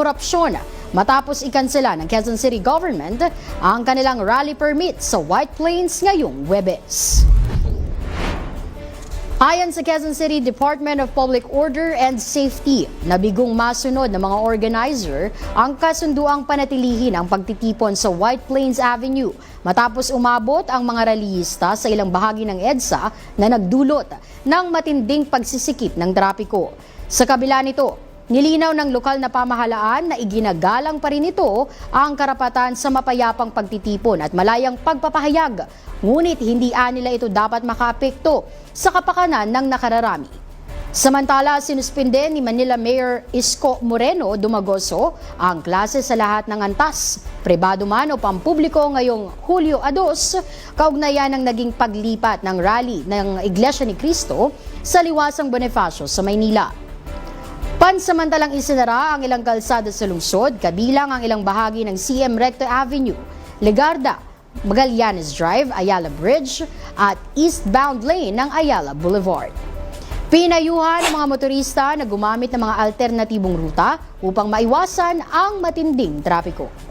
korupsyon matapos ikansela ng Quezon City Government ang kanilang rally permit sa White Plains ngayong Huwebes. Ayon sa Quezon City Department of Public Order and Safety, nabigong masunod ng mga organizer ang kasunduang panatilihin ang pagtitipon sa White Plains Avenue matapos umabot ang mga rallyista sa ilang bahagi ng EDSA na nagdulot ng matinding pagsisikip ng trapiko. Sa kabila nito, nilinaw ng lokal na pamahalaan na iginagalang pa rin ito ang karapatan sa mapayapang pagtitipon at malayang pagpapahayag. Ngunit hindi nila ito dapat makaapekto sa kapakanan ng nakararami. Samantala, sinuspinde ni Manila Mayor Isko Moreno Dumagoso ang klase sa lahat ng antas, pribado man o pampubliko ngayong Hulyo 2, kaugnayan ng naging paglipat ng rally ng Iglesia ni Cristo sa Liwasang Bonifacio sa Maynila. Pansamantalang isinara ang ilang kalsada sa lungsod, kabilang ang ilang bahagi ng CM Recto Avenue, Legarda, Magallanes Drive, Ayala Bridge at eastbound lane ng Ayala Boulevard. Pinayuhan ng mga motorista na gumamit ng mga alternatibong ruta upang maiwasan ang matinding trapiko.